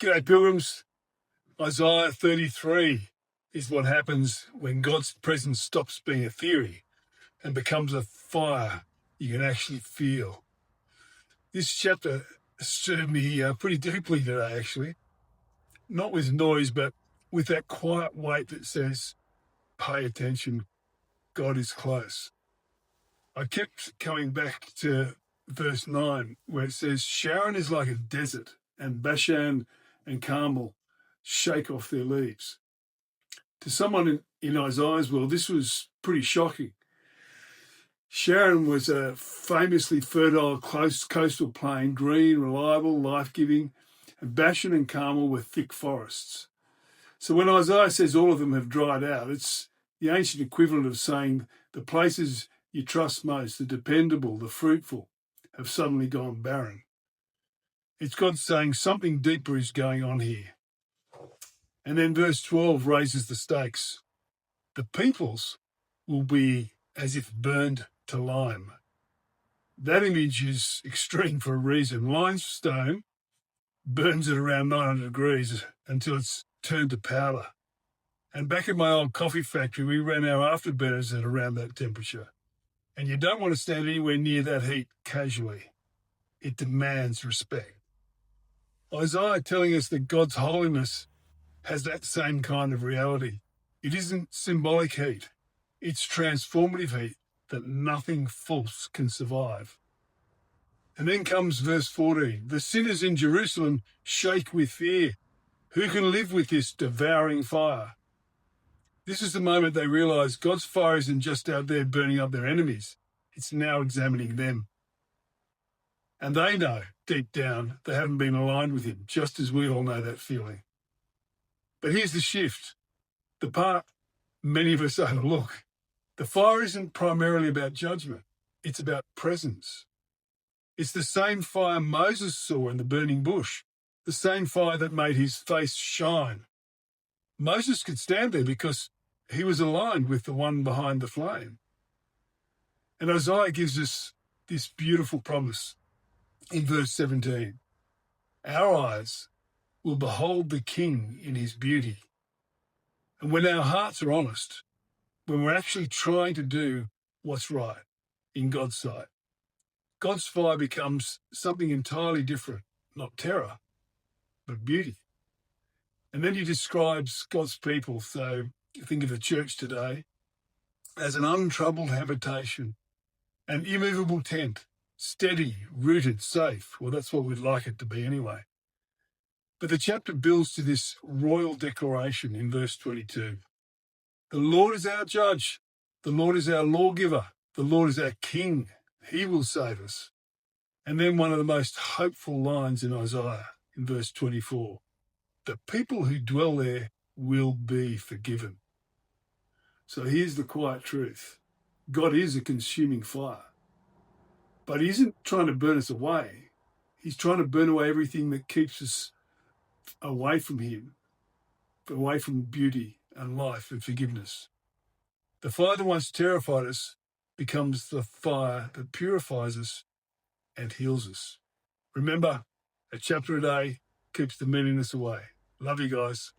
G'day, pilgrims. Isaiah 33 is what happens when God's presence stops being a theory and becomes a fire you can actually feel. This chapter stirred me pretty deeply today, actually. Not with noise, but with that quiet weight that says, pay attention, God is close. I kept coming back to verse 9, where it says, Sharon is like a desert, and Bashan and Carmel shake off their leaves. To someone in Isaiah's world, this was pretty shocking. Sharon was a famously fertile coastal plain, green, reliable, life-giving, and Bashan and Carmel were thick forests. So when Isaiah says all of them have dried out, it's the ancient equivalent of saying the places you trust most, the dependable, the fruitful, have suddenly gone barren. It's God saying something deeper is going on here. And then verse 12 raises the stakes. The peoples will be as if burned to lime. That image is extreme for a reason. Limestone burns at around 900 degrees until it's turned to powder. And back at my old coffee factory, we ran our afterburners at around that temperature. And you don't want to stand anywhere near that heat casually. It demands respect. Isaiah telling us that God's holiness has that same kind of reality. It isn't symbolic heat. It's transformative heat that nothing false can survive. And then comes verse 14. The sinners in Jerusalem shake with fear. Who can live with this devouring fire? This is the moment they realize God's fire isn't just out there burning up their enemies. It's now examining them. And they know deep down they haven't been aligned with him, just as we all know that feeling. But here's the shift, the part many of us overlook. The fire isn't primarily about judgment. It's about presence. It's the same fire Moses saw in the burning bush, the same fire that made his face shine. Moses could stand there because he was aligned with the one behind the flame. And Isaiah gives us this beautiful promise in verse 17. Our eyes will behold the King in his beauty. And when our hearts are honest, when we're actually trying to do what's right in God's sight, God's fire becomes something entirely different, not terror, but beauty. And then he describes God's people, so think of the church today, as an untroubled habitation, an immovable tent, steady, rooted, safe. Well, that's what we'd like it to be anyway. But the chapter builds to this royal declaration in verse 22. The Lord is our judge. The Lord is our lawgiver. The Lord is our king. He will save us. And then one of the most hopeful lines in Isaiah in verse 24. The people who dwell there will be forgiven. So here's the quiet truth. God is a consuming fire. But he isn't trying to burn us away. He's trying to burn away everything that keeps us away from him, away from beauty and life and forgiveness. The fire that once terrified us becomes the fire that purifies us and heals us. Remember, a chapter a day keeps the meaningless away. Love you guys.